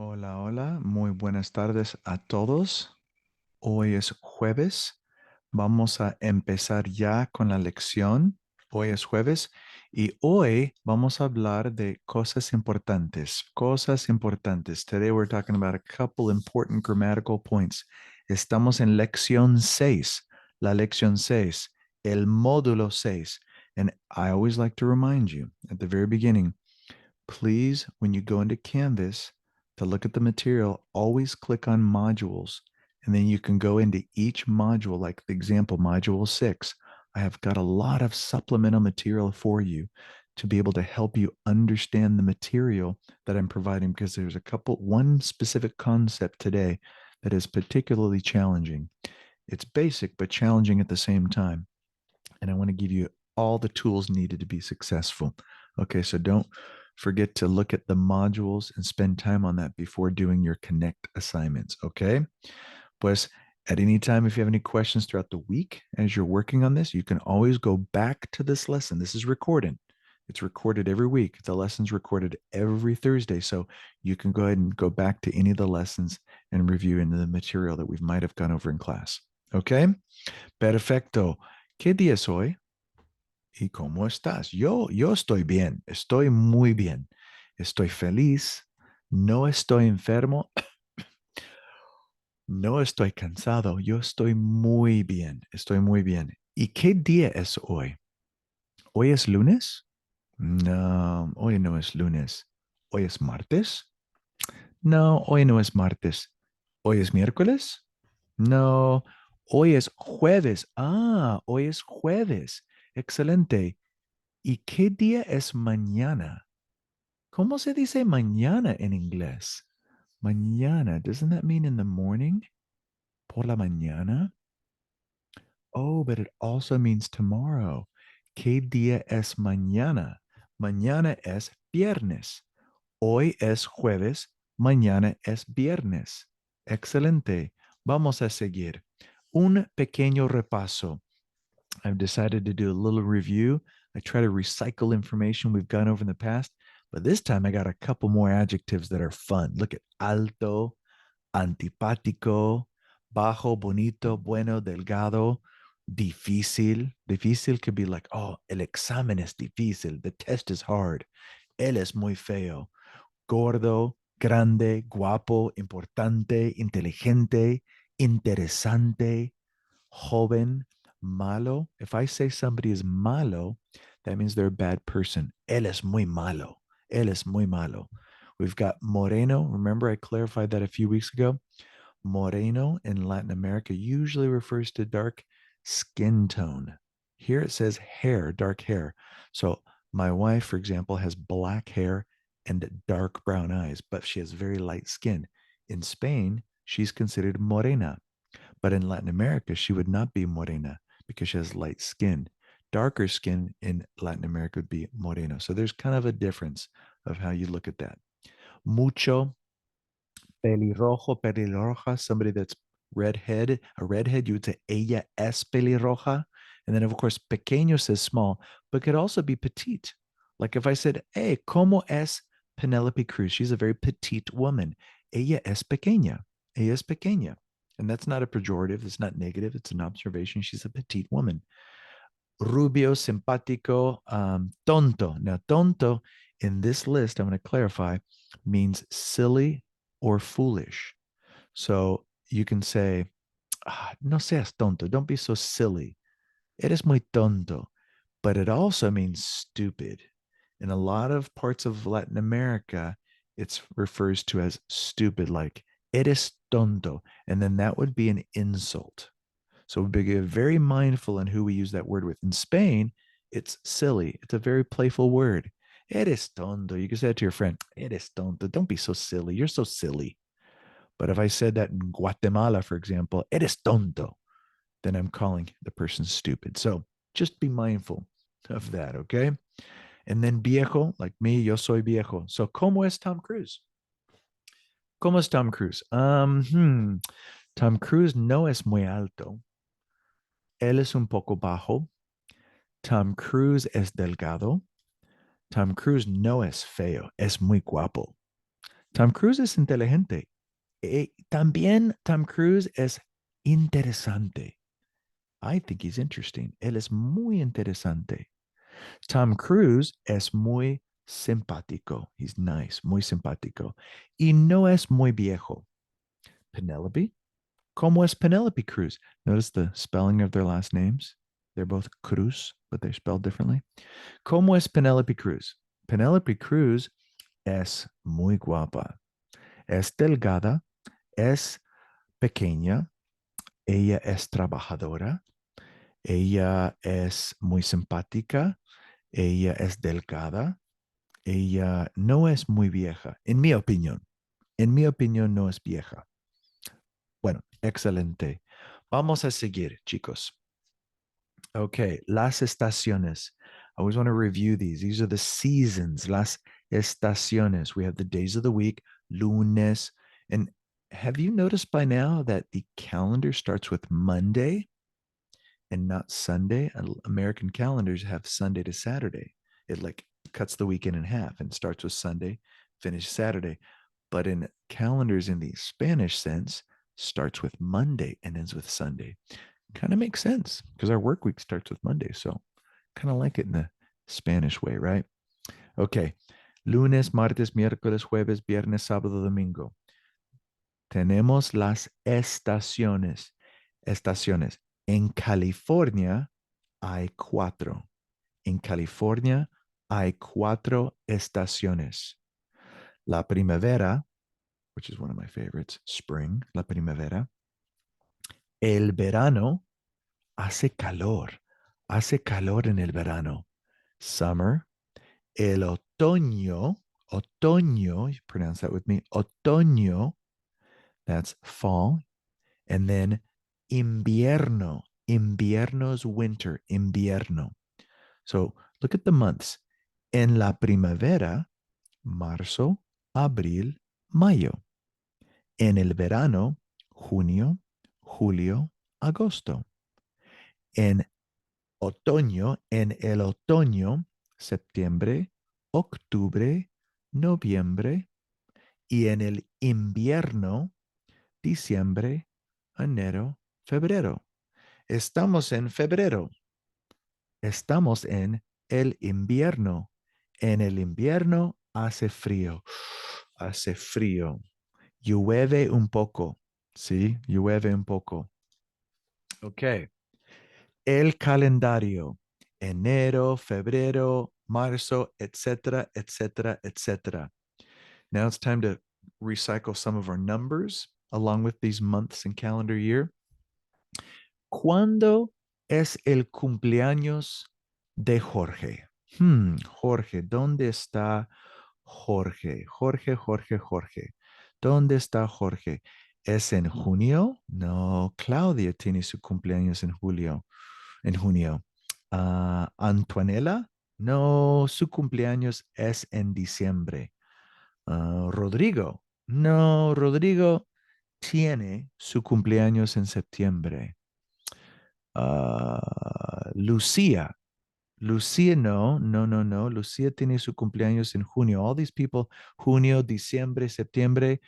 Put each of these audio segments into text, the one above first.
Hola, hola, muy buenas tardes a todos. Hoy es jueves. Vamos a empezar ya con la lección. Hoy es jueves y hoy vamos a hablar de cosas importantes. Cosas importantes. Today we're talking about a couple important grammatical points. Estamos en lección 6, la lección 6, el módulo 6. And I always like to remind you at the very beginning, please, when you go into Canvas to look at the material, always click on modules. And then you can go into each module, like the example, module 6. I have got a lot of supplemental material for you to be able to help you understand the material that I'm providing because there's one specific concept today that is particularly challenging. It's basic, but challenging at the same time. And I want to give you all the tools needed to be successful. Okay, so don't forget to look at the modules and spend time on that before doing your Connect assignments. Okay, pues at any time, if you have any questions throughout the week as you're working on this, you can always go back to this lesson. This is recorded. It's recorded every week. The lesson's recorded every Thursday. So you can go ahead and go back to any of the lessons and review into the material that we might have gone over in class. Okay? Perfecto. ¿Qué día es hoy? ¿Y cómo estás? Yo estoy bien, estoy muy bien, estoy feliz, no estoy enfermo, no estoy cansado, yo estoy muy bien, estoy muy bien. ¿Y qué día es hoy? ¿Hoy es lunes? No, hoy no es lunes. ¿Hoy es martes? No, hoy no es martes. ¿Hoy es miércoles? No, hoy es jueves. Ah, hoy es jueves. Excelente. ¿Y qué día es mañana? ¿Cómo se dice mañana en inglés? Mañana, doesn't that mean in the morning? Por la mañana? Oh, but it also means tomorrow. ¿Qué día es mañana? Mañana es viernes. Hoy es jueves. Mañana es viernes. Excelente. Vamos a seguir. Un pequeño repaso. I've decided to do a little review. I try to recycle information we've gone over in the past, but this time I got a couple more adjectives that are fun. Look at alto, antipático, bajo, bonito, bueno, delgado, difícil. Difícil could be like, oh, el examen es difícil. The test is hard. Él es muy feo. Gordo, grande, guapo, importante, inteligente, interesante, joven, malo. If I say somebody is malo, that means they're a bad person. Él es muy malo. Él es muy malo. We've got moreno. Remember, I clarified that a few weeks ago. Moreno in Latin America usually refers to dark skin tone. Here it says hair, dark hair. So my wife, for example, has black hair and dark brown eyes, but she has very light skin. In Spain, she's considered morena. But in Latin America, she would not be morena because she has light skin. Darker skin in Latin America would be moreno. So there's kind of a difference of how you look at that. Mucho, pelirrojo, pelirroja, somebody that's redhead, a redhead, you would say ella es pelirroja. And then, of course, pequeño says small, but could also be petite. Like if I said, hey, ¿cómo es Penelope Cruz? She's a very petite woman. Ella es pequeña. Ella es pequeña. And that's not a pejorative. It's not negative. It's an observation. She's a petite woman. Rubio, simpático, tonto. Now, tonto in this list, I'm going to clarify, means silly or foolish. So you can say, no seas tonto. Don't be so silly. Eres muy tonto. But it also means stupid. In a lot of parts of Latin America, it refers to as stupid, like eres tonto. And then that would be an insult. So we be very mindful in who we use that word with. In Spain, it's silly. It's a very playful word. Eres tonto. You can say it to your friend. Eres tonto. Don't be so silly. You're so silly. But if I said that in Guatemala, for example, eres tonto, then I'm calling the person stupid. So just be mindful of that, okay? And then viejo, like me, yo soy viejo. So, ¿cómo es Tom Cruise? ¿Cómo es Tom Cruise? Tom Cruise no es muy alto. Él es un poco bajo. Tom Cruise es delgado. Tom Cruise no es feo, es muy guapo. Tom Cruise es inteligente. También Tom Cruise es interesante. I think he's interesting. Él es muy interesante. Tom Cruise es muy simpático. He's nice, muy simpático. Y no es muy viejo. Penelope? ¿Cómo es Penelope Cruz? Notice the spelling of their last names. They're both Cruz, but they're spelled differently. ¿Cómo es Penelope Cruz? Penelope Cruz es muy guapa. Es delgada, es pequeña, ella es trabajadora, ella es muy simpática, ella es delgada, ella no es muy vieja, en mi opinión. En mi opinión no es vieja. Bueno, excelente. Vamos a seguir, chicos. Okay, las estaciones. I always want to review these. These are the seasons, las estaciones. We have the days of the week, lunes. And have you noticed by now that the calendar starts with Monday and not Sunday? American calendars have Sunday to Saturday. It like cuts the weekend in half and starts with Sunday, finishes Saturday. But in calendars in the Spanish sense, starts with Monday and ends with Sunday. Kind of makes sense because our work week starts with Monday. So kind of like it in the Spanish way, right? Okay. Lunes, martes, miércoles, jueves, viernes, sábado, domingo. Tenemos las estaciones. Estaciones. En California hay cuatro. En California hay cuatro estaciones. La primavera, which is one of my favorites, spring, la primavera. El verano, hace calor en el verano. Summer. El otoño, you pronounce that with me, otoño, that's fall. And then invierno is winter, invierno. So look at the months. En la primavera, marzo, abril, mayo. En el verano, junio, julio, agosto. En en el otoño, septiembre, octubre, noviembre, y en el invierno, diciembre, enero, febrero. Estamos en febrero. Estamos en el invierno. En el invierno hace frío. Hace frío. Llueve un poco. Sí, llueve un poco. Ok. El calendario. Enero, febrero, marzo, etcétera, etcétera, etcétera. Now it's time to recycle some of our numbers along with these months and calendar year. ¿Cuándo es el cumpleaños de Jorge? Jorge, ¿dónde está Jorge? Jorge. ¿Dónde está Jorge? ¿Es en junio? No, Claudia tiene su cumpleaños en julio, en junio. Antonella, no, su cumpleaños es en diciembre. Rodrigo, no, Rodrigo tiene su cumpleaños en septiembre. Lucía, Lucía, no. Lucía tiene su cumpleaños en junio. All these people, junio, diciembre, septiembre.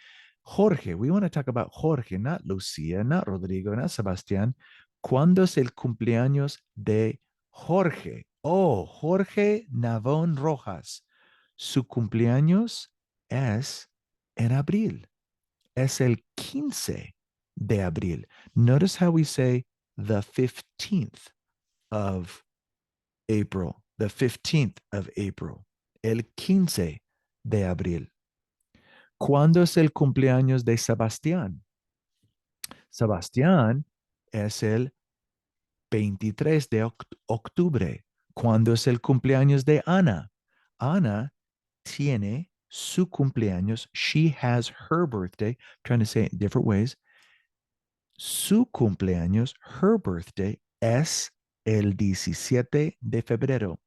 Jorge, we want to talk about Jorge, not Lucía, not Rodrigo, not Sebastián. ¿Cuándo es el cumpleaños de Jorge? Oh, Jorge Navón Rojas. Su cumpleaños es en abril. Es el 15 de abril. Notice how we say the 15th of April, the 15th of April, el 15 de abril. ¿Cuándo es el cumpleaños de Sebastián? Sebastián es el 23 de octubre. ¿Cuándo es el cumpleaños de Ana? Ana tiene su cumpleaños. She has her birthday. I'm trying to say it in different ways. Su cumpleaños, her birthday, es el 17 de febrero.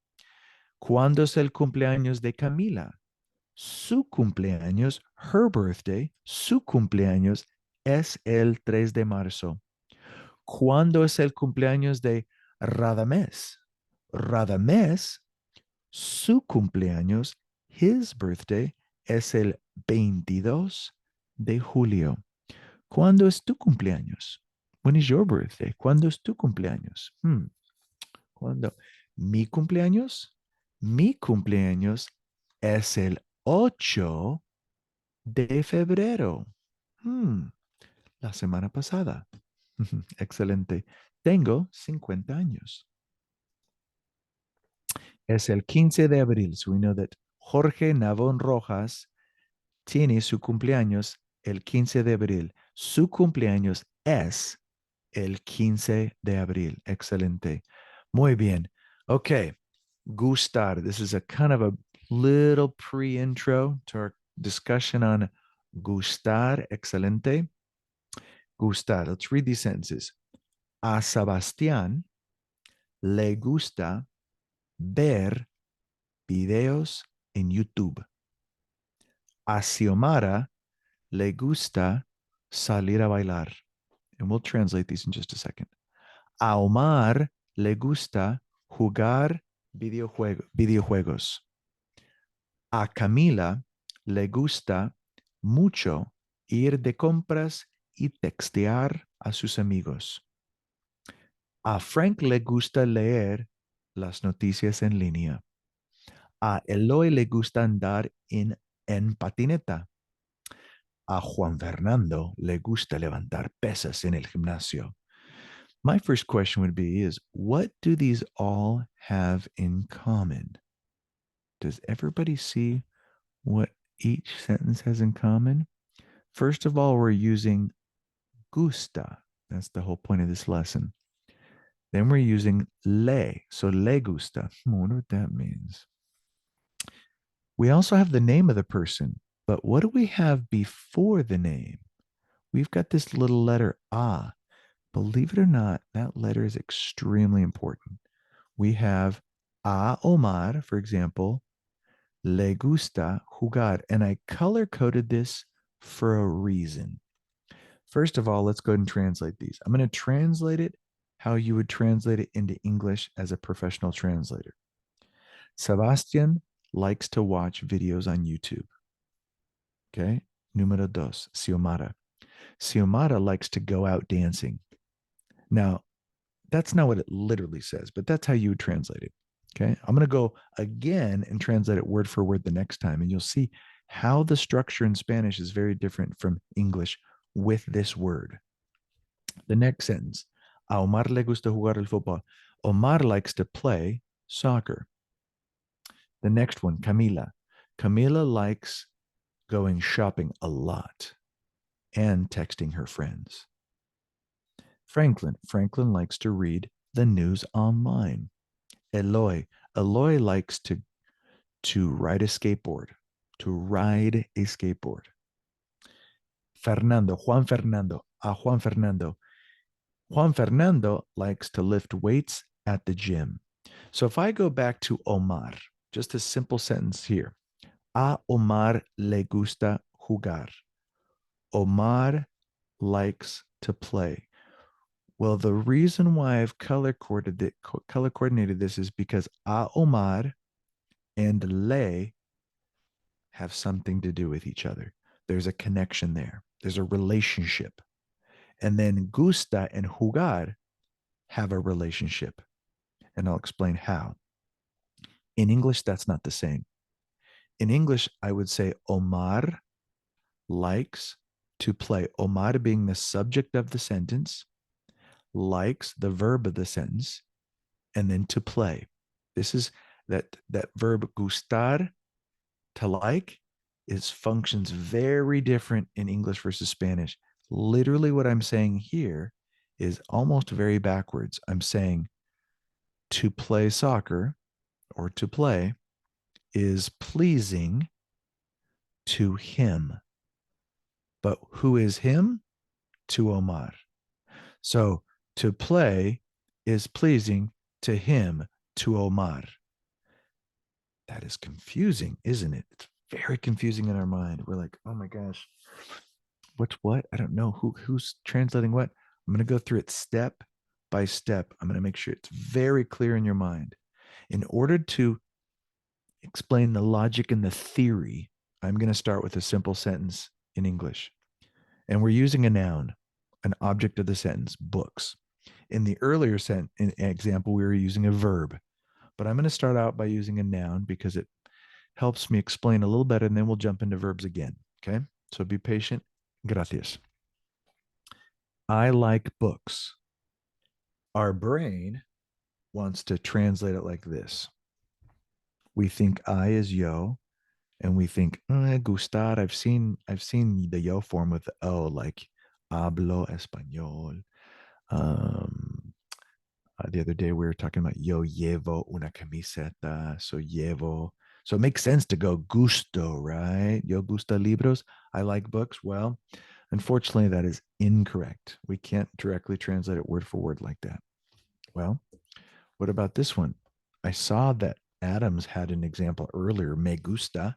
¿Cuándo es el cumpleaños de Camila? Su cumpleaños, her birthday, su cumpleaños es el 3 de marzo. ¿Cuándo es el cumpleaños de Radamés? Radamés, su cumpleaños, his birthday, es el 22 de julio. ¿Cuándo es tu cumpleaños? When is your birthday? ¿Cuándo es tu cumpleaños? ¿Cuándo? ¿Mi cumpleaños? Mi cumpleaños es el 8 de febrero. Hmm, la semana pasada. Excelente. Tengo 50 años. Es el 15 de abril. So we know that Jorge Navón Rojas tiene su cumpleaños el 15 de abril. Su cumpleaños es el 15 de abril. Excelente. Muy bien. Okay. Gustar. This is a kind of a little pre-intro to our discussion on gustar. Excelente. Gustar. Let's read these sentences. A Sebastián le gusta ver videos en YouTube. A Xiomara le gusta salir a bailar. And we'll translate these in just a second. A Omar le gusta jugar videojuegos. A Camila le gusta mucho ir de compras y textear a sus amigos. A Frank le gusta leer las noticias en línea. A Eloy le gusta andar en patineta. A Juan Fernando le gusta levantar pesas en el gimnasio. My first question would be is what do these all have in common? Does everybody see what each sentence has in common? First of all, we're using gusta. That's the whole point of this lesson. Then we're using le. So le gusta. I wonder what that means. We also have the name of the person, but what do we have before the name? We've got this little letter a. Believe it or not, that letter is extremely important. We have a Omar, for example, le gusta jugar, and I color coded this for a reason. First of all, let's go ahead and translate these. I'm going to translate it how you would translate it into English as a professional translator. Sebastian likes to watch videos on YouTube. Okay. Número dos, Xiomara. Xiomara likes to go out dancing. Now, that's not what it literally says, but that's how you would translate it. Okay. I'm going to go again and translate it word for word the next time, and you'll see how the structure in Spanish is very different from English with this word. The next sentence. A Omar le gusta jugar el fútbol. Omar likes to play soccer. The next one, Camila. Camila likes going shopping a lot and texting her friends. Franklin likes to read the news online. Eloy likes to ride a skateboard, Juan Fernando. Juan Fernando likes to lift weights at the gym. So if I go back to Omar, just a simple sentence here. A Omar le gusta jugar. Omar likes to play. Well, the reason why I've color coordinated this is because A Omar and le have something to do with each other. There's a connection there. There's a relationship. And then gusta and jugar have a relationship. And I'll explain how. In English, that's not the same. In English, I would say Omar likes to play. Omar being the subject of the sentence, likes the verb of the sentence, and then to play. This is that verb gustar, to like, is functions very different in English versus Spanish. Literally, what I'm saying here is almost very backwards. I'm saying to play soccer or to play is pleasing to him. But who is him? To Omar. So to play is pleasing to him, to Omar. That is confusing, isn't it? It's very confusing in our mind. We're like, oh my gosh, what's what? I don't know who's translating what. I'm going to go through it step by step. I'm going to make sure it's very clear in your mind. In order to explain the logic and the theory I'm going to start with a simple sentence in English. And we're using a noun, an object of the sentence, books. In the earlier example, we were using a verb. But I'm going to start out by using a noun because it helps me explain a little better, and then we'll jump into verbs again. Okay? So be patient. Gracias. I like books. Our brain wants to translate it like this. We think I is yo, and we think gustar. I've seen the yo form with the o, like hablo español. Um, the other day we were talking about yo llevo una camiseta, so llevo. So it makes sense to go gusto, right? Yo gusta libros. I like books. Well, unfortunately, that is incorrect. We can't directly translate it word for word like that. Well, what about this one? I saw that Adams had an example earlier, me gusta.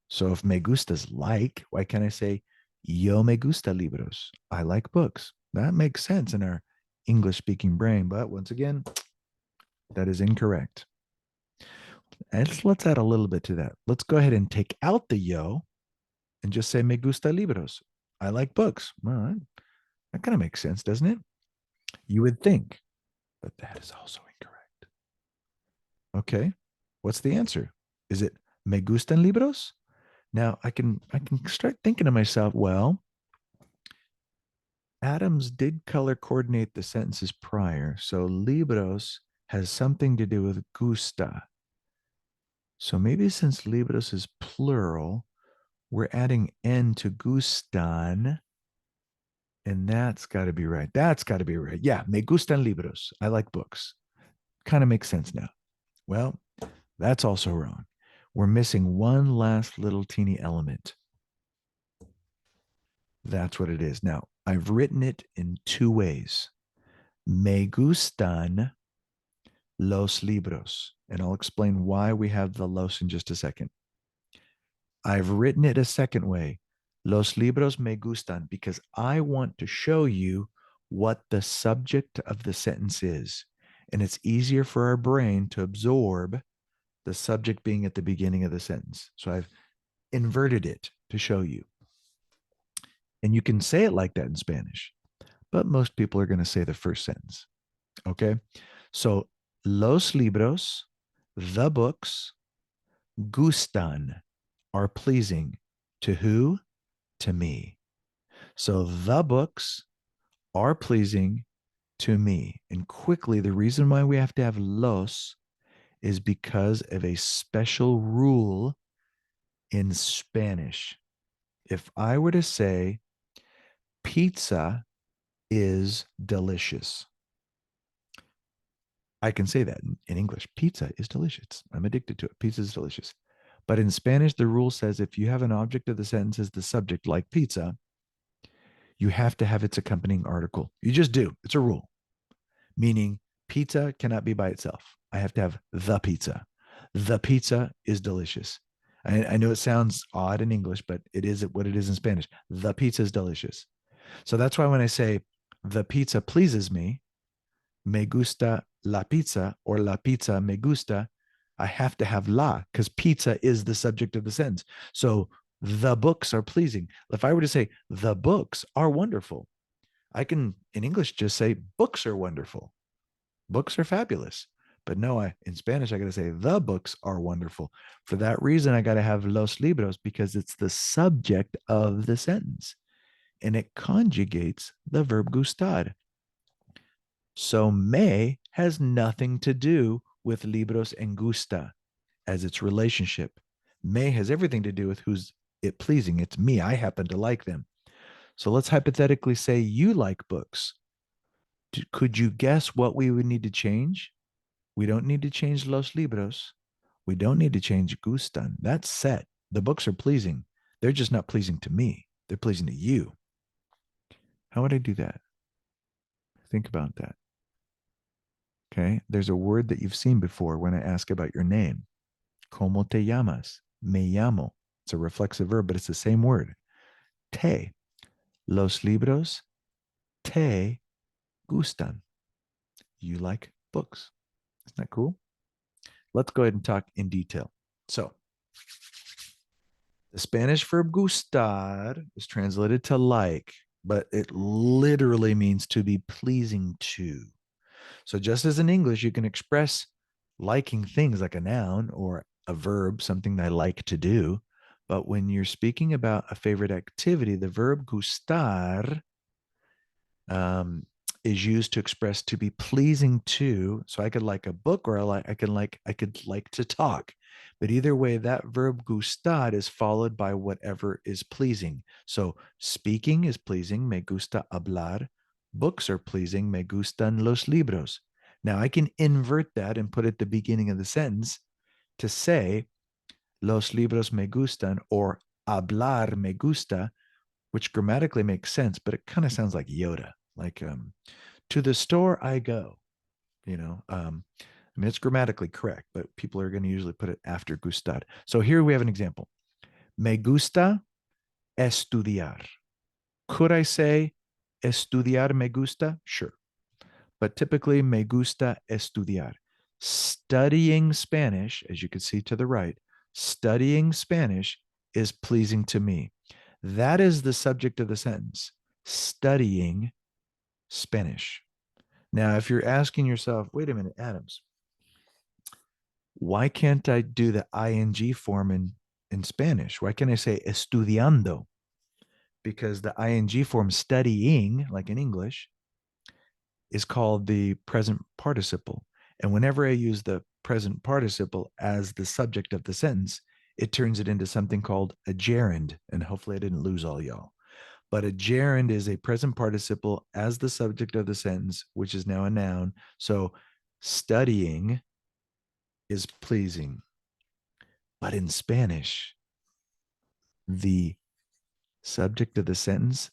So if me gusta's like, why can't I say yo me gusta libros? I like books. That makes sense in our English speaking brain. But once again, that is incorrect. And let's add a little bit to that. Let's go ahead and take out the yo and just say me gusta libros. I like books. Well, that kind of makes sense, doesn't it? You would think, but that is also incorrect. Okay. What's the answer? Is it me gustan libros? Now I can start thinking to myself, well, Adams did color coordinate the sentences prior, so libros has something to do with gusta. So maybe since libros is plural, we're adding n to gustan, and that's got to be right. That's got to be right. Yeah, me gustan libros. I like books. Kind of makes sense now. Well, that's also wrong. We're missing one last little teeny element. That's what it is. Now, I've written it in two ways. Me gustan los libros. And I'll explain why we have the los in just a second. I've written it a second way. Los libros me gustan because I want to show you what the subject of the sentence is. And it's easier for our brain to absorb the subject being at the beginning of the sentence. So I've inverted it to show you. And you can say it like that in Spanish, but most people are going to say the first sentence. Okay. So los libros, the books, gustan, are pleasing to who? To me. So the books are pleasing to me. And quickly, the reason why we have to have los is because of a special rule in Spanish. If I were to say pizza is delicious, I can say that in English. Pizza is delicious. I'm addicted to it. Pizza is delicious. But in Spanish, the rule says if you have an object of the sentence as the subject, like pizza, you have to have its accompanying article. You just do. It's a rule, meaning pizza cannot be by itself. I have to have the pizza. The pizza is delicious. I know it sounds odd in English, but it is what it is in Spanish. The pizza is delicious. So that's why when I say the pizza pleases me gusta la pizza, or la pizza me gusta, I have to have la because pizza is the subject of the sentence. So the books are pleasing. If I were to say the books are wonderful, I can in English just say books are wonderful. Books are fabulous. But no, in Spanish, I got to say the books are wonderful. For that reason, I got to have los libros because it's the subject of the sentence and it conjugates the verb gustar. So me has nothing to do with libros and gusta as its relationship. Me has everything to do with who's it pleasing. It's me. I happen to like them. So let's hypothetically say you like books. Could you guess what we would need to change? We don't need to change los libros. We don't need to change gustan. That's set. The books are pleasing. They're just not pleasing to me. They're pleasing to you. How would I do that? Think about that. Okay. There's a word that you've seen before when I ask about your name. ¿Cómo te llamas? Me llamo. It's a reflexive verb, but it's the same word. Te. Los libros te gustan. You like books. Isn't that cool? Let's go ahead and talk in detail. So, The Spanish verb gustar is translated to like, but it literally means to be pleasing to. So just as in English, you can express liking things like a noun or a verb, something I like to do. But when you're speaking about a favorite activity, the verb gustar um, is used to express to be pleasing to. So I could like a book, or I could like to talk. But either way, that verb gustar is followed by whatever is pleasing. So speaking is pleasing, me gusta hablar. Books are pleasing, me gustan los libros. Now I can invert that and put it at the beginning of the sentence to say los libros me gustan or hablar me gusta, which grammatically makes sense, but it kind of sounds like Yoda, like to the store I go. I mean, it's grammatically correct, but people are going to usually put it after gustar. So here we have an example. Me gusta estudiar. Could I say estudiar me gusta? Sure. But typically, me gusta estudiar. Studying Spanish, as you can see to the right, studying Spanish is pleasing to me. That is the subject of the sentence, studying Spanish. Now, if you're asking yourself, wait a minute, Adams, why can't I do the ing form in Spanish? Why can't I say estudiando? Because the ing form studying, like in English, is called the present participle. And whenever I use the present participle as the subject of the sentence, it turns it into something called a gerund. And hopefully I didn't lose all y'all. But a gerund is a present participle as the subject of the sentence, which is now a noun. So studying is pleasing. But in Spanish, the subject of the sentence,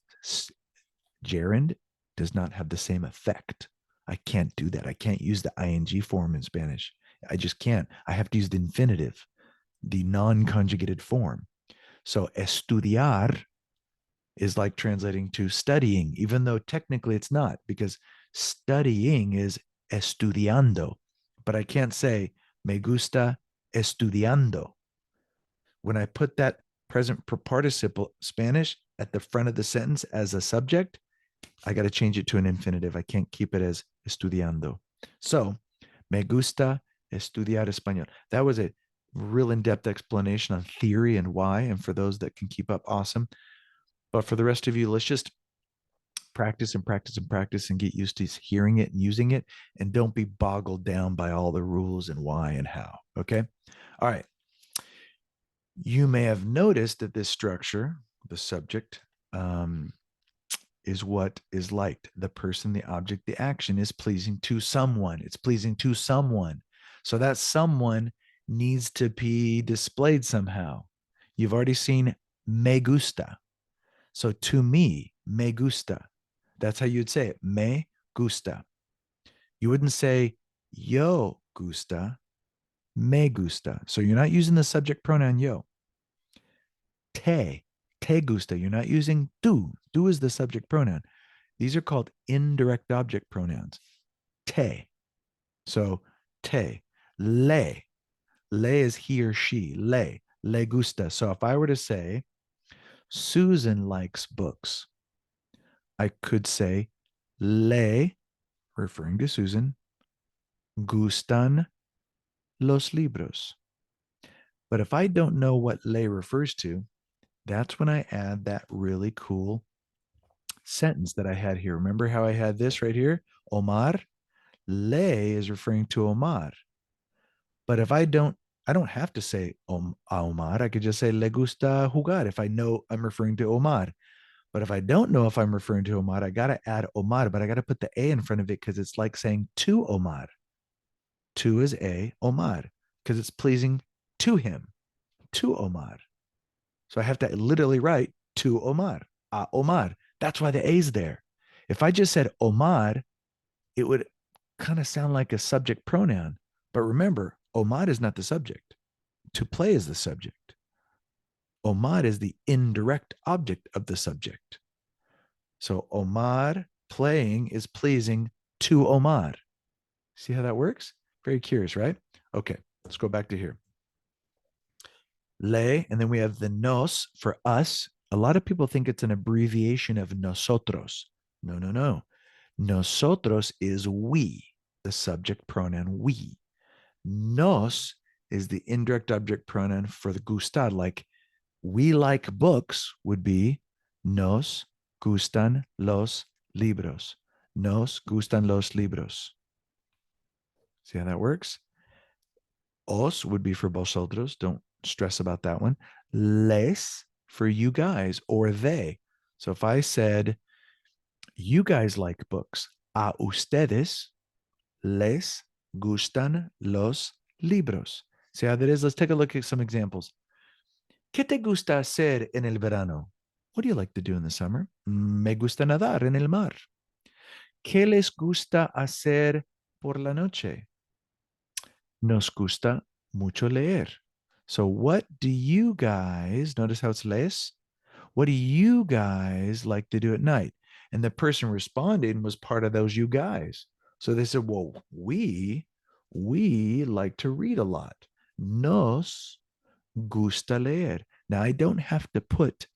gerund, does not have the same effect. I can't do that. I can't use the ing form in Spanish. I just can't. I have to use the infinitive, the non conjugated form. So estudiar is like translating to studying, even though technically it's not, because studying is estudiando. But I can't say me gusta estudiando. When I put that present participle Spanish at the front of the sentence as a subject, I got to change it to an infinitive. I can't keep it as estudiando. So, me gusta estudiar español. That was a real in-depth explanation on theory and why. And for those that can keep up, awesome. But for the rest of you, let's just practice and practice and practice and get used to hearing it and using it. And don't be boggled down by all the rules and why and how. Okay. All right. You may have noticed that this structure, the subject, is what is liked. The person, the object, the action is pleasing to someone. It's pleasing to someone. So that someone needs to be displayed somehow. You've already seen me gusta. So to me, me gusta. That's how you'd say it. Me gusta. You wouldn't say yo gusta, me gusta. So you're not using the subject pronoun yo. Te gusta. You're not using tú. Tú is the subject pronoun. These are called indirect object pronouns. Te. So te. Le. Le is he or she. Le gusta. So if I were to say, Susan likes books, I could say, le, referring to Susan, gustan los libros. But if I don't know what le refers to, that's when I add that really cool sentence that I had here. Remember how I had this right here? Omar. Le is referring to Omar. But if I don't have to say Omar. I could just say le gusta jugar if I know I'm referring to Omar. But if I don't know if I'm referring to Omar, I got to add Omar, but I got to put the A in front of it because it's like saying to Omar. To is A, Omar, because it's pleasing to him, to Omar. So I have to literally write to Omar, Omar. That's why the A's there. If I just said Omar, it would kind of sound like a subject pronoun. But remember, Omar is not the subject. To play is the subject. Omar is the indirect object of the subject. So Omar playing is pleasing to Omar. See how that works? Very curious, right? Okay, let's go back to here. Le, and then we have the nos for us. A lot of people think it's an abbreviation of nosotros. No, no, no. Nosotros is we, the subject pronoun we. Nos is the indirect object pronoun for the gustar, like we like books would be nos gustan los libros. Nos gustan los libros. See how that works? Os would be for vosotros. Don't stress about that one. Les for you guys or they. So if I said, you guys like books, a ustedes les gustan los libros. See how that is? Let's take a look at some examples. ¿Qué te gusta hacer en el verano? What do you like to do in the summer? Me gusta nadar en el mar. ¿Qué les gusta hacer por la noche? Nos gusta mucho leer. So, what do you guys, notice how it's les? What do you guys like to do at night? And the person responding was part of those you guys. So they said, well, we like to read a lot. Nos gusta leer. Now, I don't have to put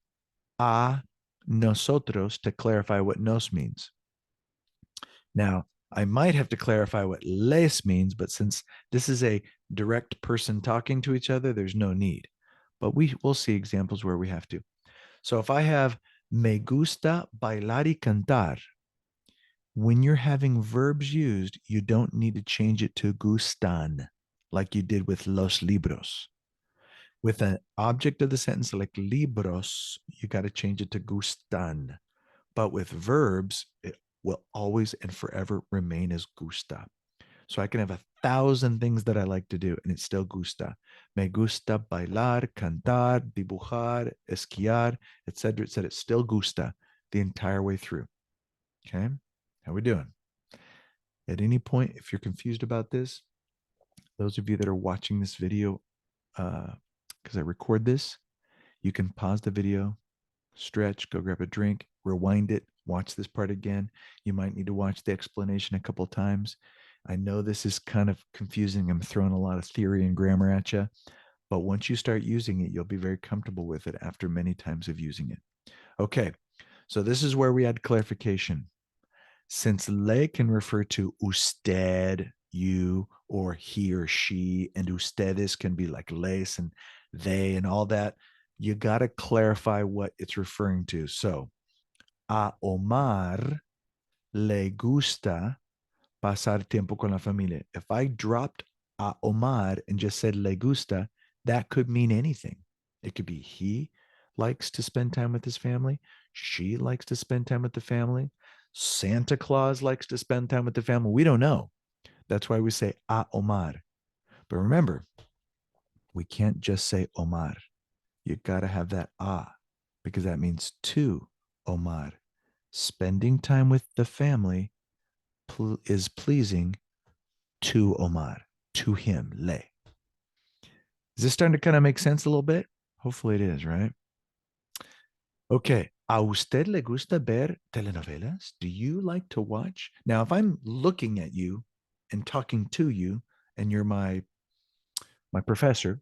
a nosotros to clarify what nos means. Now, I might have to clarify what les means, but since this is a direct person talking to each other, there's no need. But we'll see examples where we have to. So if I have me gusta bailar y cantar, when you're having verbs used, you don't need to change it to gustan like you did with los libros. With an object of the sentence like libros, you got to change it to gustan. But with verbs, it will always and forever remain as gusta. So I can have 1,000 things that I like to do, and it's still gusta. Me gusta bailar, cantar, dibujar, esquiar, etc., etc. It's still gusta the entire way through. Okay, how we doing? At any point, if you're confused about this, those of you that are watching this video, because I record this, you can pause the video, stretch, go grab a drink, rewind it, watch this part again. You might need to watch the explanation a couple times. I know this is kind of confusing. I'm throwing a lot of theory and grammar at you, but once you start using it, you'll be very comfortable with it after many times of using it. Okay, so this is where we add clarification. Since le can refer to usted, you, or he or she, and ustedes can be like les and they and all that, you got to clarify what it's referring to. So, a Omar le gusta pasar tiempo con la familia. If I dropped a Omar and just said le gusta, that could mean anything. It could be he likes to spend time with his family. She likes to spend time with the family. Santa Claus likes to spend time with the family. We don't know. That's why we say a Omar. But remember, we can't just say Omar. You got to have that because that means to Omar. Spending time with the family is pleasing to Omar, to him, le. Is this starting to kind of make sense a little bit? Hopefully it is, right? Okay. ¿A usted le gusta ver telenovelas? Do you like to watch? Now, if I'm looking at you and talking to you and you're my professor,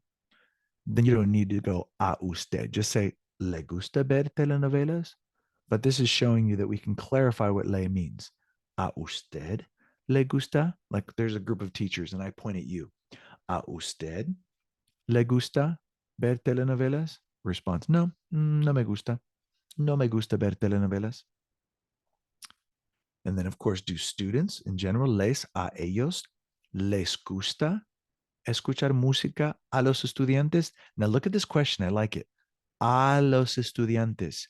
then you don't need to go a usted. Just say, ¿le gusta ver telenovelas? But this is showing you that we can clarify what le means. ¿A usted le gusta? Like there's a group of teachers and I point at you. ¿A usted le gusta ver telenovelas? Response, no, no me gusta. No me gusta ver telenovelas. And then, of course, do students in general, a ellos, les gusta escuchar música a los estudiantes? Now, look at this question. I like it. A los estudiantes.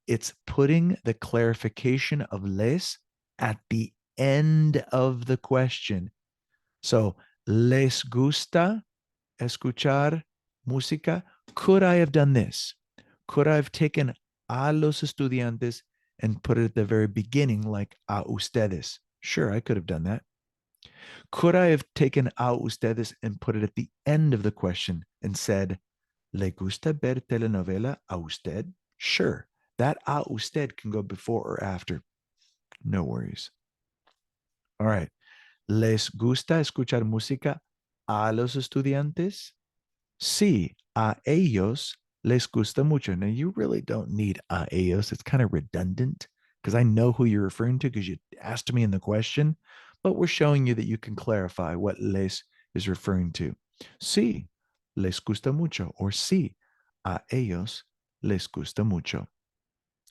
It's putting the clarification of les at the end of the question. So, les gusta escuchar música? Could I have done this? Could I have taken a los estudiantes and put it at the very beginning like a ustedes? Sure, I could have done that. Could I have taken a ustedes and put it at the end of the question and said, ¿le gusta ver telenovela a usted? Sure, that a usted can go before or after. No worries. All right. ¿Les gusta escuchar música a los estudiantes? Sí, a ellos les gusta mucho. Now, you really don't need a ellos. It's kind of redundant because I know who you're referring to because you asked me in the question, but we're showing you that you can clarify what les is referring to. Sí, les gusta mucho, or sí, a ellos les gusta mucho.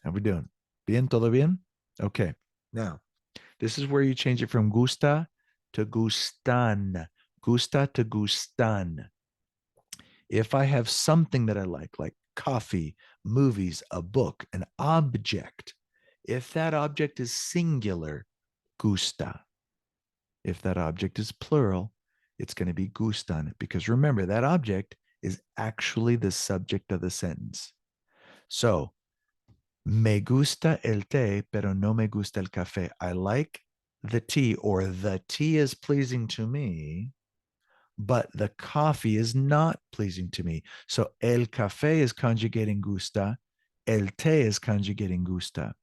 How we doing? Bien, todo bien? Okay. Now, this is where you change it from gusta to gustan. Gusta to gustan. If I have something that I like coffee, movies, a book, an object, if that object is singular, gusta. If that object is plural, it's going to be gustan because remember, that object is actually the subject of the sentence. So, me gusta el té, pero no me gusta el café. I like the tea, or the tea is pleasing to me, but the coffee is not pleasing to me. So el café is conjugating gusta, el té is conjugating gusta.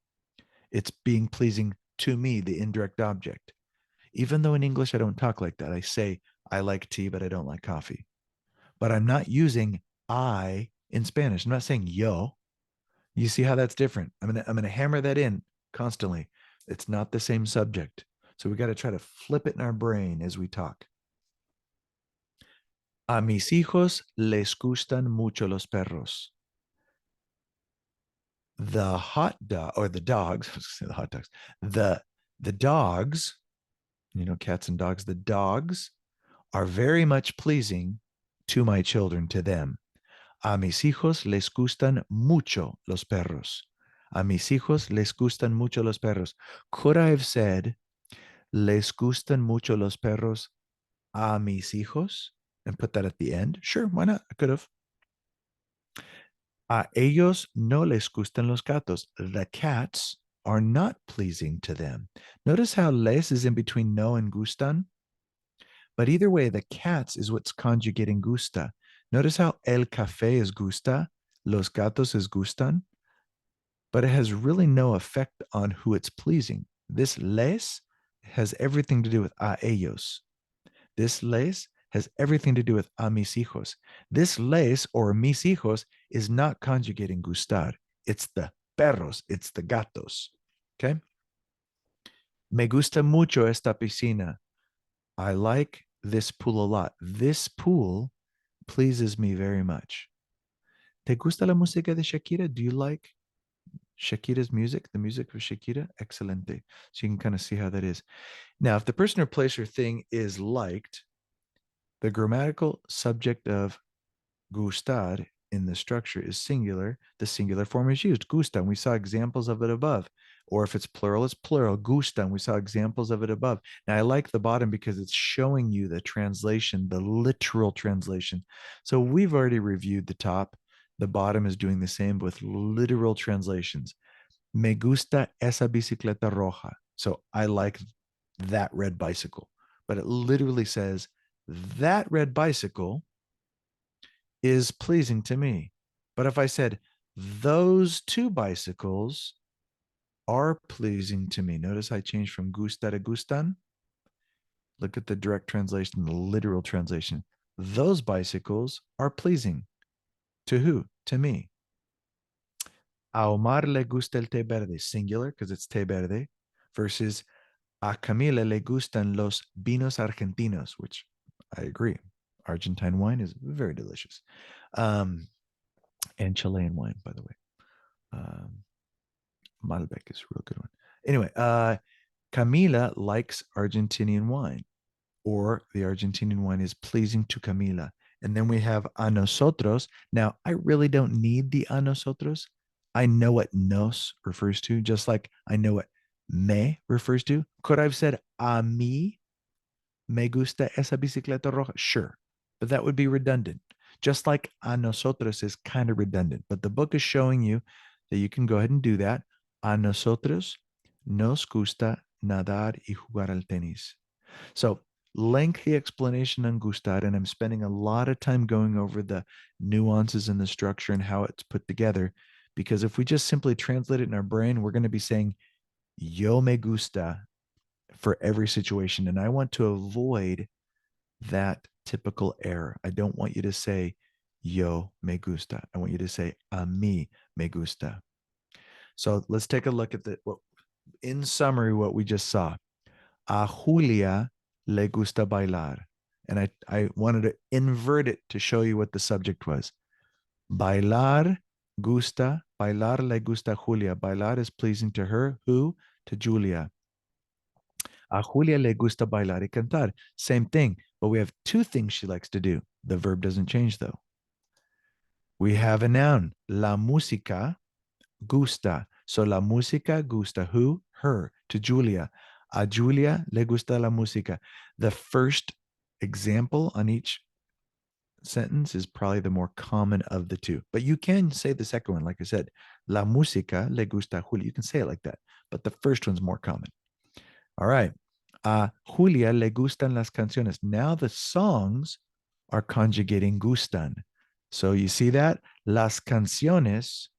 It's being pleasing to me, the indirect object. Even though in English I don't talk like that, I say I like tea, but I don't like coffee. But I'm not using I in Spanish. I'm not saying yo. You see how that's different? I'm gonna hammer that in constantly. It's not the same subject. So we got to try to flip it in our brain as we talk. A mis hijos les gustan mucho los perros. The hot dog, or the dogs, I was gonna say the hot dogs, the dogs, cats and dogs, the dogs are very much pleasing to my children, to them. A mis hijos les gustan mucho los perros. A mis hijos les gustan mucho los perros. Could I have said, les gustan mucho los perros a mis hijos and put that at the end? Sure, why not? I could have. A ellos no les gustan los gatos. The cats are not pleasing to them. Notice how les is in between no and gustan. But either way, the cats is what's conjugating gusta. Notice how el café is gusta, los gatos is gustan, but it has really no effect on who it's pleasing. This les has everything to do with a ellos. This les has everything to do with a mis hijos. This les, or mis hijos, is not conjugating gustar. It's the perros, it's the gatos. Okay. Me gusta mucho esta piscina. I like this pool a lot. This pool pleases me very much. ¿Te gusta la música de Shakira? Do you like Shakira's music, the music of Shakira? Excelente. So you can kind of see how that is. Now, if the person or place or thing is liked, the grammatical subject of gustar in the structure is singular. The singular form is used, gusta. We saw examples of it above. Or if it's plural, gusta. We saw examples of it above. Now, I like the bottom because it's showing you the translation, the literal translation. So we've already reviewed the top. The bottom is doing the same with literal translations. Me gusta esa bicicleta roja. So I like that red bicycle. But it literally says that red bicycle is pleasing to me. But if I said those two bicycles are pleasing to me, notice I changed from gusta to gustan. Look at the direct translation, the literal translation. Those bicycles are pleasing to who? To me. A Omar le gusta el té verde, singular because it's té verde, versus a Camila le gustan los vinos argentinos, which I agree. Argentine wine is very delicious. And Chilean wine, by the way. Um, Malbec is a real good one. Anyway, Camila likes Argentinian wine, or the Argentinian wine is pleasing to Camila. And then we have a nosotros. Now, I really don't need the a nosotros. I know what nos refers to, just like I know what me refers to. Could I have said a mí me gusta esa bicicleta roja? Sure, but that would be redundant. Just like a nosotros is kind of redundant, but the book is showing you that you can go ahead and do that. A nosotros nos gusta nadar y jugar al tenis. So, lengthy explanation on gustar, and I'm spending a lot of time going over the nuances in the structure and how it's put together. Because if we just simply translate it in our brain, we're going to be saying yo me gusta for every situation. And I want to avoid that typical error. I don't want you to say yo me gusta. I want you to say a mí me gusta. So let's take a look at in summary, what we just saw. A Julia le gusta bailar. And I wanted to invert it to show you what the subject was. Bailar le gusta Julia. Bailar is pleasing to her. Who? To Julia. A Julia le gusta bailar y cantar. Same thing, but we have two things she likes to do. The verb doesn't change though. We have a noun, la música gusta. So la música gusta who? Her, to Julia. A Julia le gusta la música. The first example on each sentence is probably the more common of the two. But you can say the second one, like I said, la música le gusta a Julia. You can say it like that, but the first one's more common. All right. A Julia le gustan las canciones. Now the songs are conjugating gustan. So you see that? Las canciones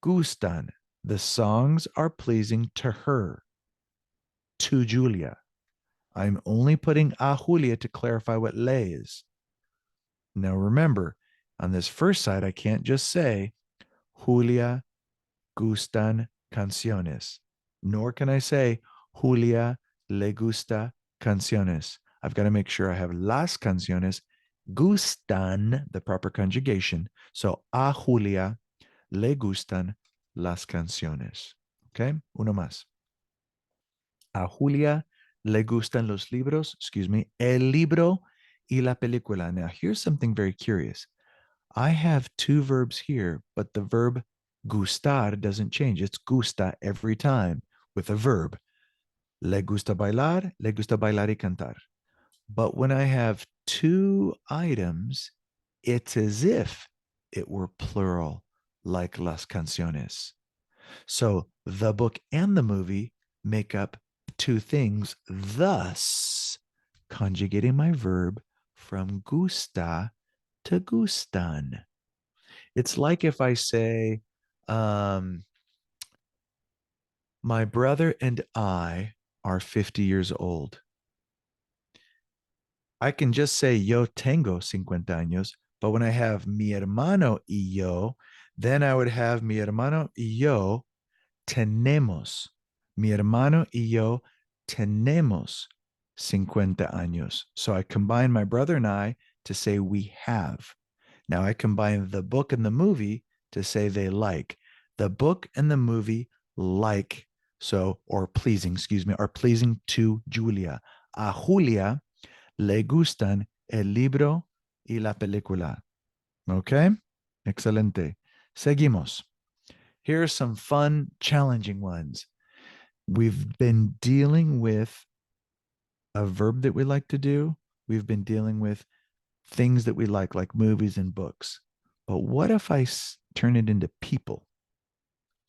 gustan. The songs are pleasing to her, to Julia. I'm only putting a Julia to clarify what le is. Now remember, on this first side, I can't just say Julia gustan canciones, nor can I say Julia le gusta canciones. I've got to make sure I have las canciones gustan, the proper conjugation. So a Julia le gustan las canciones. Okay, uno más. A Julia le gustan los libros, el libro y la película. Now, here's something very curious. I have two verbs here, but the verb gustar doesn't change. It's gusta every time with a verb. Le gusta bailar y cantar. But when I have two items, it's as if it were plural, like las canciones. So the book and the movie make up two things, thus conjugating my verb from gusta to gustan. It's like if I say, my brother and I are 50 years old. I can just say yo tengo 50 años, but when I have mi hermano y yo, then I would have mi hermano y yo tenemos. Mi hermano y yo tenemos 50 años. So I combine my brother and I to say we have. Now I combine the book and the movie to say they like. The book and the movie like, so, or pleasing, are pleasing to Julia. A Julia le gustan el libro y la película. Okay? Excelente. Seguimos. Here are some fun, challenging ones. We've been dealing with a verb that we like to do. We've been dealing with things that we like movies and books. But what if I turn it into people?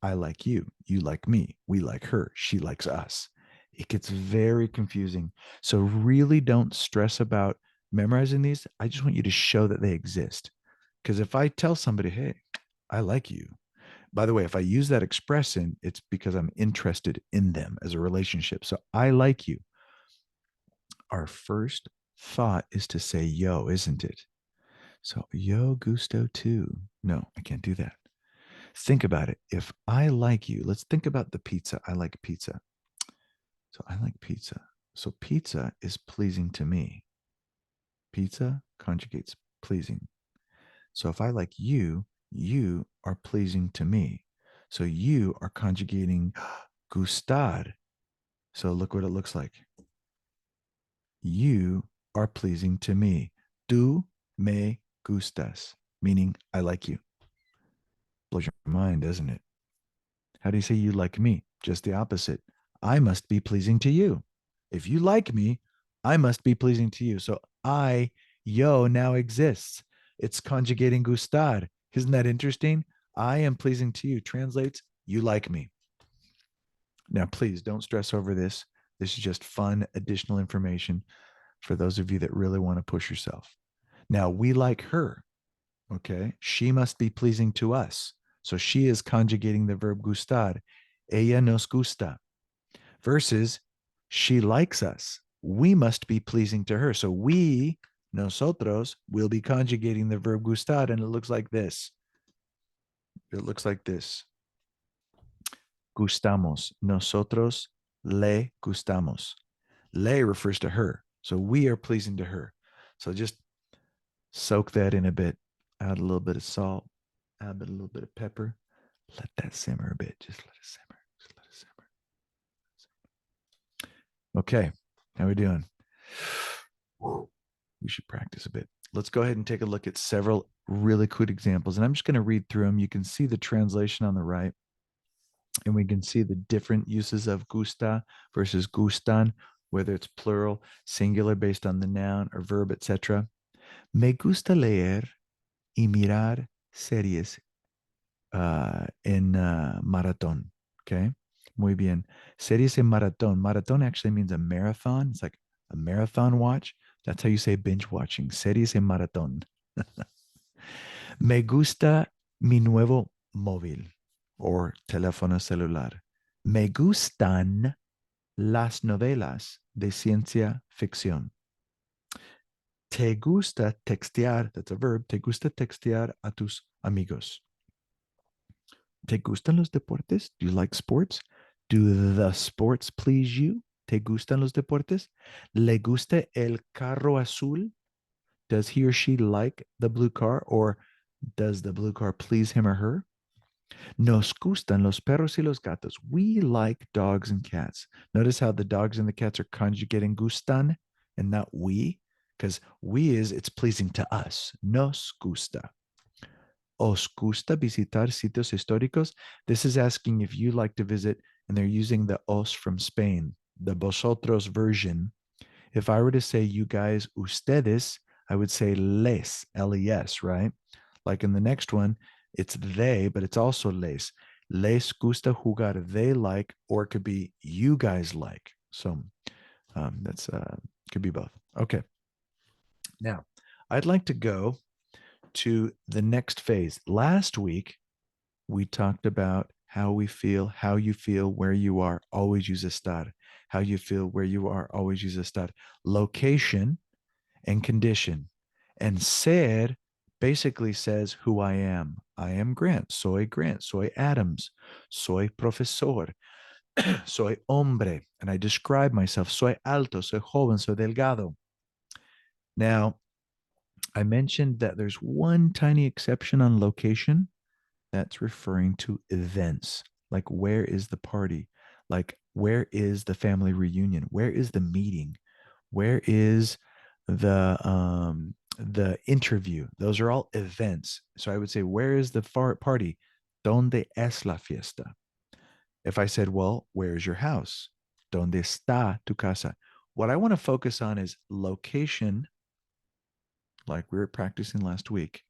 I like you, you like me, we like her, she likes us. It gets very confusing. So really don't stress about memorizing these. I just want you to show that they exist. Because if I tell somebody, hey, I like you, by the way, if I use that expression, it's because I'm interested in them as a relationship. So I like you. Our first thought is to say yo, isn't it? So yo gusto too. No, I can't do that. Think about it. If I like you, let's think about the pizza. I like pizza. So I like pizza. So pizza is pleasing to me. Pizza conjugates pleasing. So if I like you, you are pleasing to me. So you are conjugating gustar. So look what it looks like. You are pleasing to me. Tú me gustas, meaning I like you. Blows your mind, doesn't it? How do you say you like me? Just the opposite. I must be pleasing to you. If you like me, I must be pleasing to you. So yo now exists. It's conjugating gustar. Isn't that interesting? I am pleasing to you translates, you like me. Now, please don't stress over this. This is just fun, additional information for those of you that really want to push yourself. Now, we like her. Okay. She must be pleasing to us. So she is conjugating the verb gustar. Ella nos gusta. Versus she likes us. We must be pleasing to her. So we Nosotros will be conjugating the verb gustar, and it looks like this. It looks like this. Gustamos. Nosotros le gustamos. Le refers to her. So we are pleasing to her. So just soak that in a bit. Add a little bit of salt. Add a little bit of pepper. Let that simmer a bit. Just let it simmer. Just let it simmer. Okay. How are we doing? We should practice a bit. Let's go ahead and take a look at several really quick examples. And I'm just going to read through them. You can see the translation on the right. And we can see the different uses of gusta versus gustan, whether it's plural, singular based on the noun or verb, etc. Me gusta leer y mirar series en maratón. Okay. Muy bien. Series en maratón. Maratón actually means a marathon. It's like a marathon watch. That's how you say binge watching. Series en maratón. Me gusta mi nuevo móvil o teléfono celular. Me gustan las novelas de ciencia ficción. Te gusta textear, that's a verb, te gusta textear a tus amigos. ¿Te gustan los deportes? Do you like sports? Do the sports please you? ¿Te gustan los deportes? ¿Le gusta el carro azul? Does he or she like the blue car, or does the blue car please him or her? Nos gustan los perros y los gatos. We like dogs and cats. Notice how the dogs and the cats are conjugating gustan and not we, because we is it's pleasing to us. Nos gusta. Os gusta visitar sitios históricos? This is asking if you like to visit, and they're using the os from Spain, the vosotros version. If I were to say you guys, ustedes, I would say les, les, right? Like in the next one, it's they, but it's also les. Les gusta jugar, they like, or it could be you guys like. So that's could be both. Okay. Now, I'd like to go to the next phase. Last week, we talked about how we feel, how you feel, where you are, always use estar. How you feel, where you are, always use estar. Location and condition. And ser basically says who I am. I am Grant. Soy Grant. Soy Adams. Soy profesor. Soy hombre. And I describe myself. Soy alto. Soy joven. Soy delgado. Now, I mentioned that there's one tiny exception on location. That's referring to events. Like, where is the party? Like, where is the family reunion? Where is the meeting? Where is the interview? Those are all events. So I would say, where is the party? ¿Dónde es la fiesta? If I said, well, where is your house? ¿Dónde está tu casa? What I want to focus on is location, like we were practicing last week.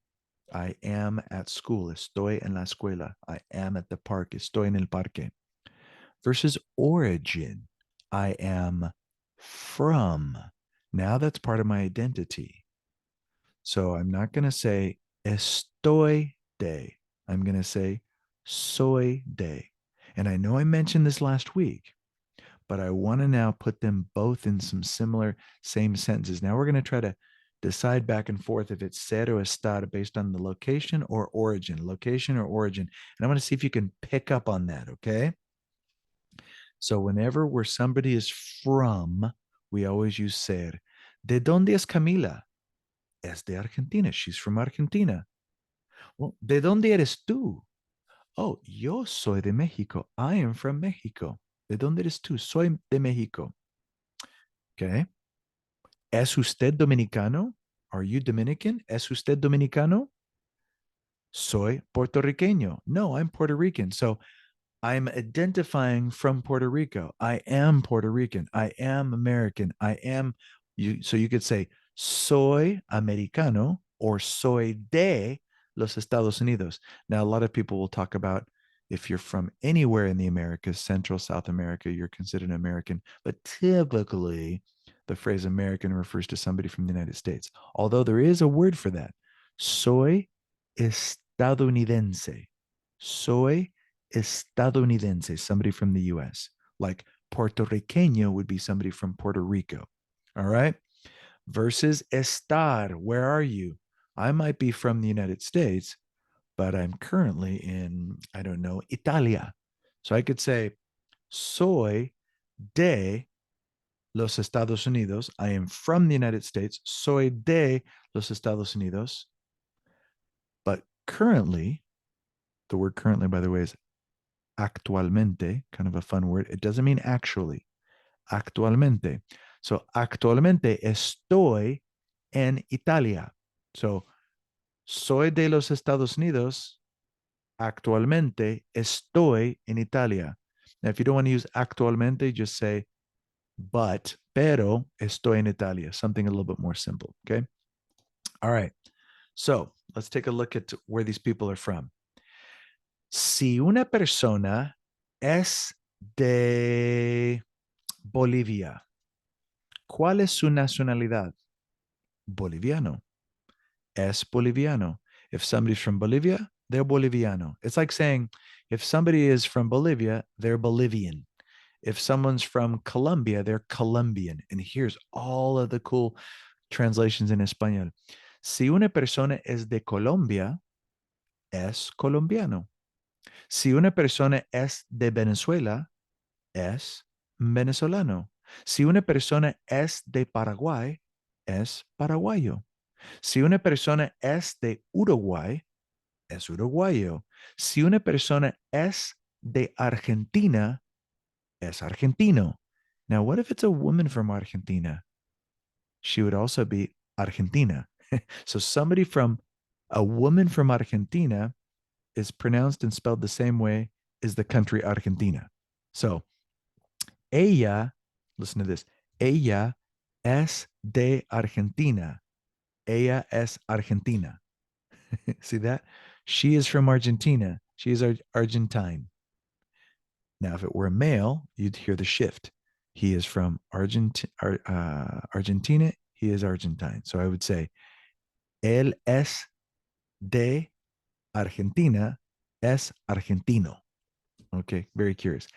I am at school. Estoy en la escuela. I am at the park. Estoy en el parque. Versus origin. I am from. Now that's part of my identity. So I'm not going to say estoy de. I'm going to say soy de. And I know I mentioned this last week, but I want to now put them both in some similar same sentences. Now we're going to try to decide back and forth if it's ser or estar based on the location or origin, location or origin. And I want to see if you can pick up on that, okay? So whenever where somebody is from, we always use ser. ¿De dónde es Camila? Es de Argentina. She's from Argentina. Well, ¿de dónde eres tú? Oh, yo soy de México. I am from Mexico. ¿De dónde eres tú? Soy de México. Okay. ¿Es usted dominicano? Are you Dominican? ¿Es usted dominicano? Soy puertorriqueño. No, I'm Puerto Rican. So I'm identifying from Puerto Rico. I am Puerto Rican. I am American. I am you. So you could say soy americano or soy de los Estados Unidos. Now, a lot of people will talk about if you're from anywhere in the Americas, Central, South America, you're considered American. But typically, the phrase American refers to somebody from the United States, although there is a word for that. Soy estadounidense. Soy estadounidense, somebody from the US. Like Puerto Riqueño would be somebody from Puerto Rico. All right. versus estar. Where are you? I might be from the United States, but I'm currently in, I don't know, Italia. So I could say, soy de los Estados Unidos. I am from the United States. Soy de los Estados Unidos. But currently, the word currently, by the way, is actualmente, kind of a fun word. It doesn't mean actually. Actualmente. So, actualmente estoy en Italia. So, soy de los Estados Unidos. Actualmente estoy en Italia. Now, if you don't want to use actualmente, just say, pero estoy en Italia. Something a little bit more simple. Okay. All right. So let's take a look at where these people are from. Si una persona es de Bolivia, ¿cuál es su nacionalidad? Boliviano. Es boliviano. If somebody's from Bolivia, they're Boliviano. It's like saying if somebody is from Bolivia, they're Bolivian. If someone's from Colombia, they're Colombian. And here's all of the cool translations in español. Si una persona es de Colombia, es colombiano. Si una persona es de Venezuela, es venezolano. Si una persona es de Paraguay, es paraguayo. Si una persona es de Uruguay, es uruguayo. Si una persona es de Argentina, es argentino. Now, what if it's a woman from Argentina? She would also be Argentina. So somebody from a woman from Argentina is pronounced and spelled the same way as the country Argentina. So ella, listen to this, ella es de Argentina. Ella es Argentina. See that? She is from Argentina. She is Argentine. Now, if it were a male, you'd hear the shift. He is from Argentina. He is Argentine. So I would say, él es de Argentina, es argentino. Okay, very curious.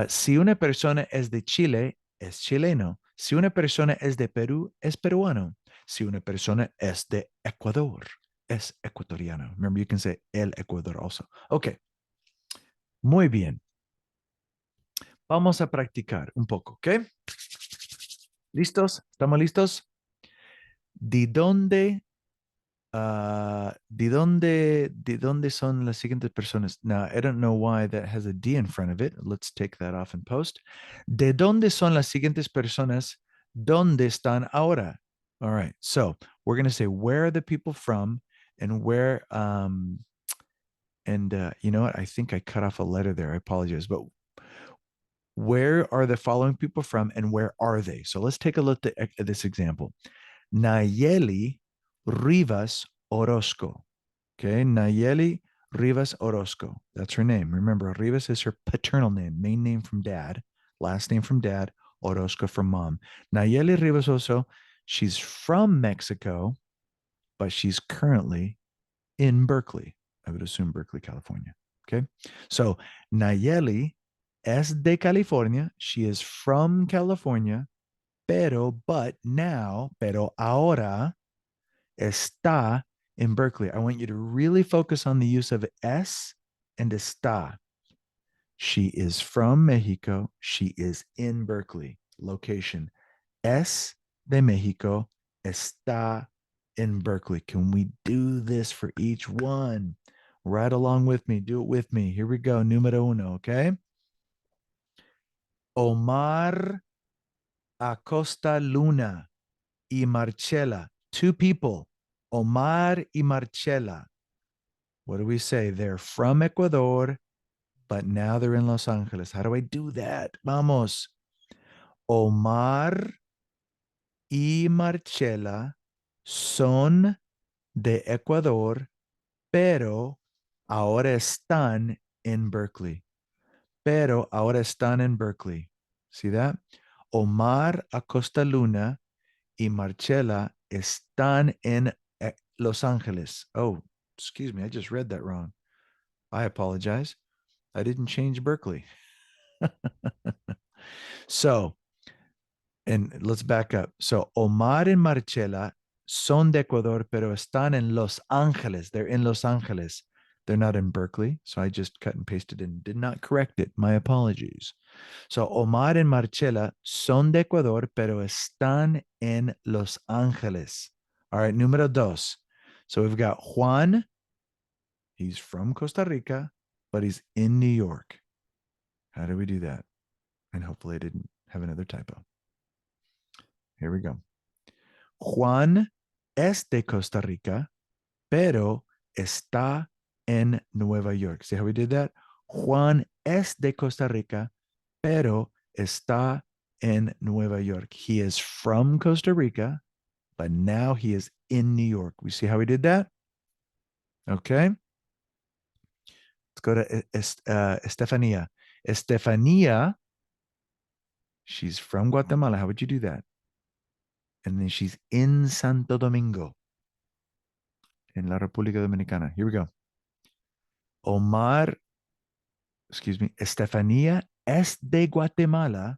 Si una persona es de Chile, es chileno. Si una persona es de Perú, es peruano. Si una persona es de Ecuador, es ecuatoriano. Remember, you can say el Ecuador also. Okay, muy bien. Vamos a practicar un poco, ¿ok? ¿Listos? ¿Estamos listos? ¿De dónde, de dónde son las siguientes personas? Now, I don't know why that has a D in front of it. Let's take that off in post. ¿De dónde son las siguientes personas? ¿Dónde están ahora? All right. So we're going to say, where are the people from and where, you know what? I think I cut off a letter there. I apologize, but where are the following people from and where are they? So let's take a look at this example. Nayeli Rivas Orozco. Okay, Nayeli Rivas Orozco. That's her name. Remember, Rivas is her paternal name, main name from dad, last name from dad, Orozco from mom. Nayeli Rivas Orozco, she's from Mexico, but she's currently in Berkeley. I would assume Berkeley, California. Okay, so Nayeli es de California. She is from California, but now, pero ahora está in Berkeley. I want you to really focus on the use of es and está. She is from Mexico. She is in Berkeley. Location. Es de Mexico. Está in Berkeley. Can we do this for each one? Right along with me. Do it with me. Here we go. Número uno, okay? Omar Acosta Luna y Marcela. Two people. Omar y Marcela. What do we say? They're from Ecuador, but now they're in Los Angeles. How do I do that? Vamos. Omar y Marcela son de Ecuador, pero ahora están en Berkeley. Pero ahora están en Berkeley. See that? Omar Acosta Luna y Marcela están en Los Angeles. Oh, excuse me. I just read that wrong. I apologize. I didn't change Berkeley. So And let's back up. So Omar and Marcela son de Ecuador, pero están en Los Ángeles. They're in Los Ángeles. They're not in Berkeley. So I just cut and pasted and did not correct it. My apologies. So Omar and Marcela son de Ecuador, pero están en Los Ángeles. All right, número dos. So we've got Juan. He's from Costa Rica, but he's in New York. How do we do that? And hopefully I didn't have another typo. Here we go. Juan es de Costa Rica, pero está en Nueva York. See how we did that? Juan es de Costa Rica, pero está en Nueva York. He is from Costa Rica, but now he is in New York. We see how we did that? Okay. Let's go to Estefania. Estefania, she's from Guatemala. How would you do that? And then she's in Santo Domingo, in la República Dominicana. Here we go. Omar, excuse me, Estefanía es de Guatemala,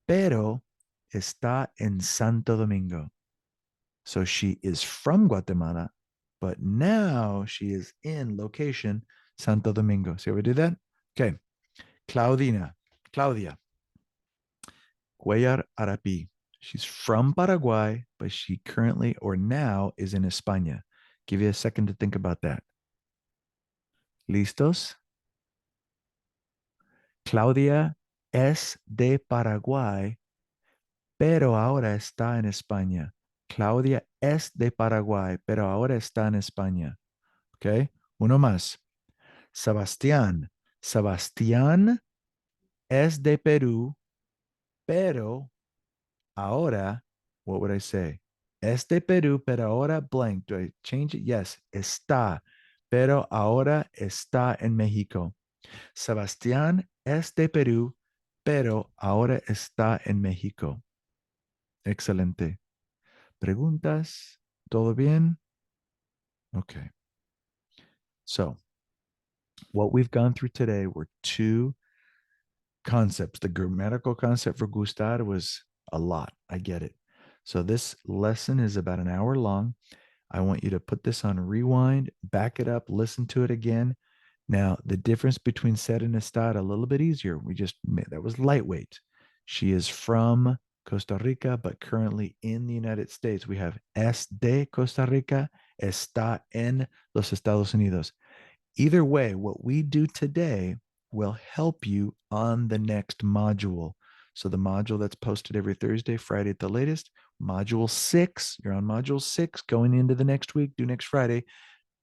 pero está en Santo Domingo. So she is from Guatemala, but now she is in location Santo Domingo. See how we did that? Okay. Claudia, Cuellar Arapi. She's from Paraguay, but she currently or now is in España. Give you a second to think about that. ¿Listos? Claudia es de Paraguay, pero ahora está en España. Claudia es de Paraguay, pero ahora está en España. ¿Ok? Uno más. Sebastián. Sebastián es de Perú, pero ahora, what would I say? Es de Perú, pero ahora blank. Do I change it? Yes, está, pero ahora está en México. Sebastián es de Perú, pero ahora está en México. Excelente. ¿Preguntas? ¿Todo bien? Okay. So, what we've gone through today were two concepts. The grammatical concept for gustar was a lot. I get it. So, this lesson is about an hour long. I want you to put this on rewind, back it up, listen to it again. Now, the difference between ser and estar, a little bit easier. That was lightweight. She is from Costa Rica, but currently in the United States. We have es de Costa Rica, está en los Estados Unidos. Either way, what we do today will help you on the next module. So the module that's posted every Thursday, Friday at the latest, module 6, you're on module 6 going into the next week, due next Friday.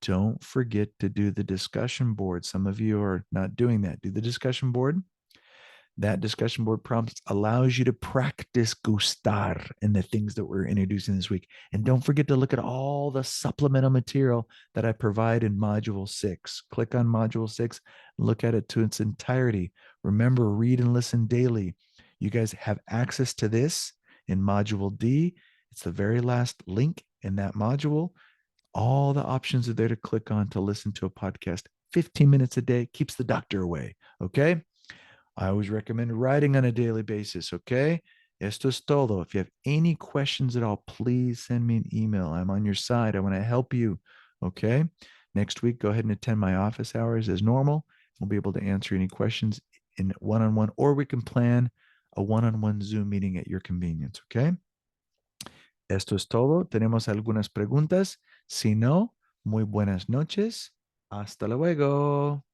Don't forget to do the discussion board. Some of you are not doing that. Do the discussion board. That discussion board prompts allows you to practice gustar and the things that we're introducing this week. And don't forget to look at all the supplemental material that I provide in Module 6. Click on Module 6, look at it to its entirety. Remember, read and listen daily. You guys have access to this in Module D. It's the very last link in that module. All the options are there to click on to listen to a podcast. 15 minutes a day keeps the doctor away. Okay. I always recommend writing on a daily basis. Okay. Esto es todo. If you have any questions at all, please send me an email. I'm on your side. I want to help you. Okay. Next week, go ahead and attend my office hours as normal. We'll be able to answer any questions in one-on-one, or we can plan a one-on-one Zoom meeting at your convenience. Okay. Esto es todo. ¿Tenemos algunas preguntas? Si no, muy buenas noches. Hasta luego.